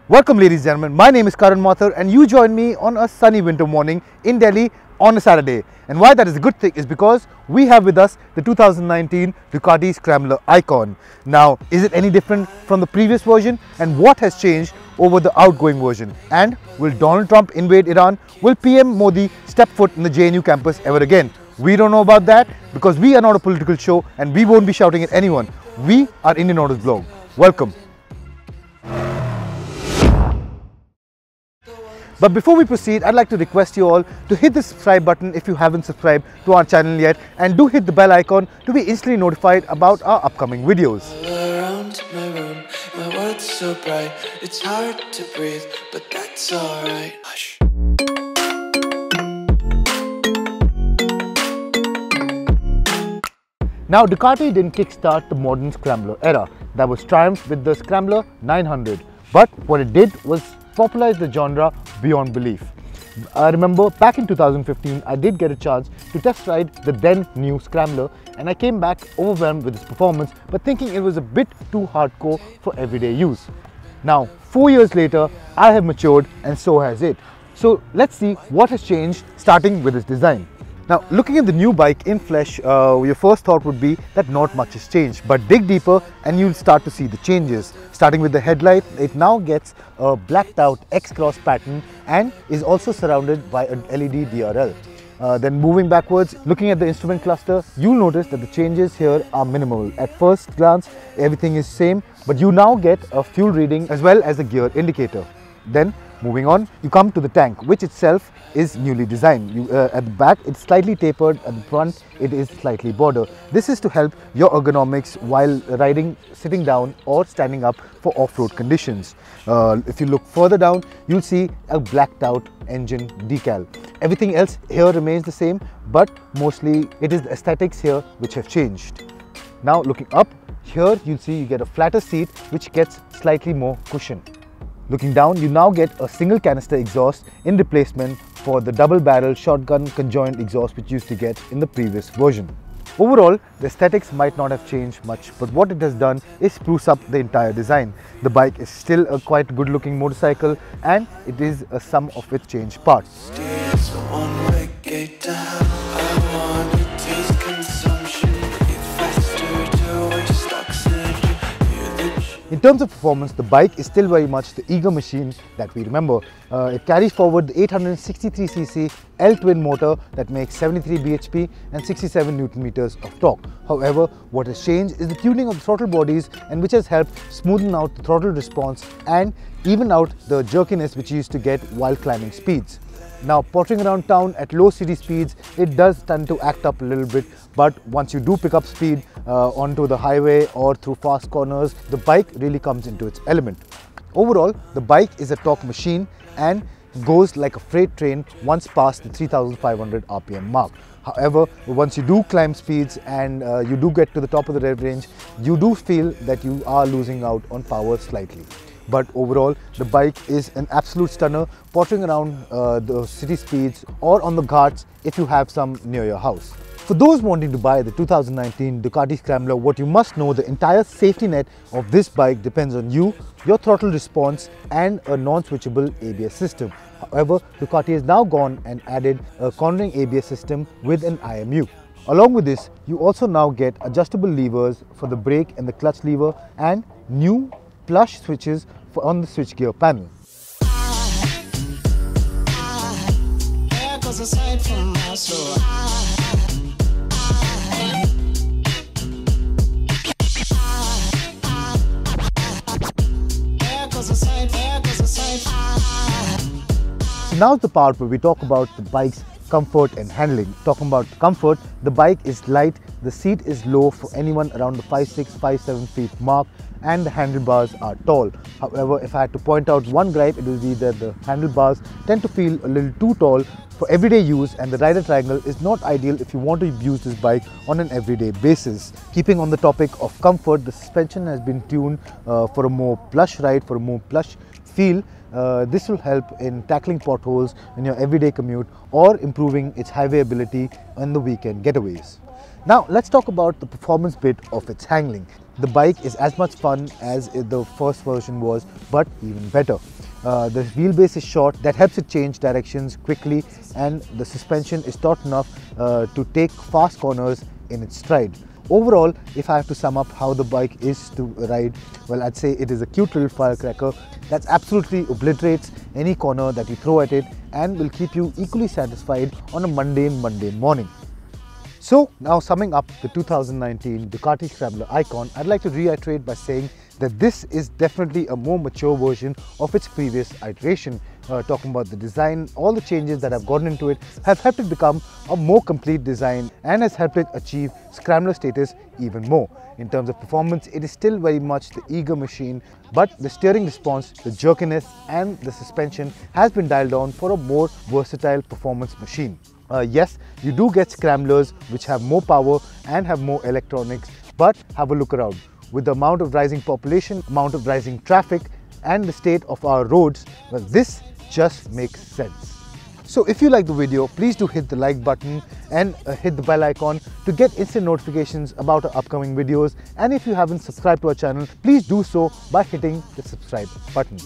Welcome ladies and gentlemen, my name is Karan Mathur and you join me on a sunny winter morning in Delhi on a Saturday. And why that is a good thing is because we have with us the 2019 Ducati Scrambler Icon. Now, is it any different from the previous version, and what has changed over the outgoing version? And will Donald Trump invade Iran? Will PM Modi step foot in the JNU campus ever again? We don't know about that because we are not a political show and we won't be shouting at anyone. We are Indian Autos Blog. Welcome. But before we proceed, I'd like to request you all to hit the subscribe button if you haven't subscribed to our channel yet, and do hit the bell icon to be instantly notified about our upcoming videos. Around my room, my world's so bright, it's hard to breathe, but that's alright. Hush. Now, Ducati didn't kickstart the modern Scrambler era. That was triumphed with the Scrambler 900. But what it did was popularize the genre beyond belief. I remember back in 2015, I did get a chance to test ride the then new Scrambler, and I came back overwhelmed with its performance, but thinking it was a bit too hardcore for everyday use. Now, 4 years later, I have matured and so has it. So let's see what has changed, starting with its design. Now, looking at the new bike in flesh, your first thought would be that not much has changed, but dig deeper and you'll start to see the changes. Starting with the headlight, it now gets a blacked out X-cross pattern and is also surrounded by a LED DRL. Then moving backwards, looking at the instrument cluster, you'll notice that the changes here are minimal. At first glance, everything is same, but you now get a fuel reading as well as a gear indicator. Then moving on, you come to the tank, which itself is newly designed. At the back, it's slightly tapered. At the front, it is slightly broader. This is to help your ergonomics while riding, sitting down or standing up for off-road conditions. If you look further down, you'll see a blacked out engine decal. Everything else here remains the same, but mostly it is the aesthetics here which have changed. Now looking up, here you'll see you get a flatter seat which gets slightly more cushion. Looking down, you now get a single canister exhaust in replacement for the double barrel shotgun conjoined exhaust which you used to get in the previous version. Overall, the aesthetics might not have changed much, but what it has done is spruce up the entire design. The bike is still a quite good looking motorcycle and it is a sum of its changed parts. In terms of performance, the bike is still very much the eager machine that we remember. It carries forward the 863cc L-twin motor that makes 73 bhp and 67 Nm of torque. However, what has changed is the tuning of the throttle bodies, and which has helped smoothen out the throttle response and even out the jerkiness which you used to get while climbing speeds. Now, pottering around town at low city speeds, it does tend to act up a little bit, but once you do pick up speed onto the highway or through fast corners, the bike really comes into its element. Overall, the bike is a torque machine and goes like a freight train once past the 3500 RPM mark. However, once you do climb speeds and you do get to the top of the rev range, you do feel that you are losing out on power slightly. But overall, the bike is an absolute stunner, pottering around the city speeds or on the ghats if you have some near your house. For those wanting to buy the 2019 Ducati Scrambler, what you must know, the entire safety net of this bike depends on you, your throttle response and a non-switchable ABS system. However, Ducati has now gone and added a cornering ABS system with an IMU. Along with this, you also now get adjustable levers for the brake and the clutch lever and new plush switches on the switchgear panel. So now's the part where we talk about the bike's comfort and handling. Talking about comfort, the bike is light, the seat is low for anyone around the 5'6", 5'7" feet mark, and the handlebars are tall. However, if I had to point out one gripe, it will be that the handlebars tend to feel a little too tall for everyday use, and the rider triangle is not ideal if you want to use this bike on an everyday basis. Keeping on the topic of comfort, the suspension has been tuned for a more plush ride, for a more plush feel. This will help in tackling potholes in your everyday commute or improving its highway ability on the weekend getaways. Now let's talk about the performance bit of its handling. the bike is as much fun as the first version was, but even better. The wheelbase is short, that helps it change directions quickly, and the suspension is taut enough to take fast corners in its stride. Overall, if I have to sum up how the bike is to ride, well, I'd say it is a cute little firecracker that absolutely obliterates any corner that you throw at it and will keep you equally satisfied on a mundane morning. So now, summing up the 2019 Ducati Scrambler Icon, I'd like to reiterate by saying that this is definitely a more mature version of its previous iteration. Talking about the design, all the changes that have gotten into it have helped it become a more complete design and has helped it achieve Scrambler status even more. In terms of performance, it is still very much the eager machine, but the steering response, the jerkiness and the suspension has been dialed down for a more versatile performance machine. Yes, you do get scramblers which have more power and have more electronics, but have a look around. With the amount of rising population, amount of rising traffic and the state of our roads, well, this just makes sense. So if you like the video, please do hit the like button and hit the bell icon to get instant notifications about our upcoming videos. And if you haven't subscribed to our channel, please do so by hitting the subscribe button.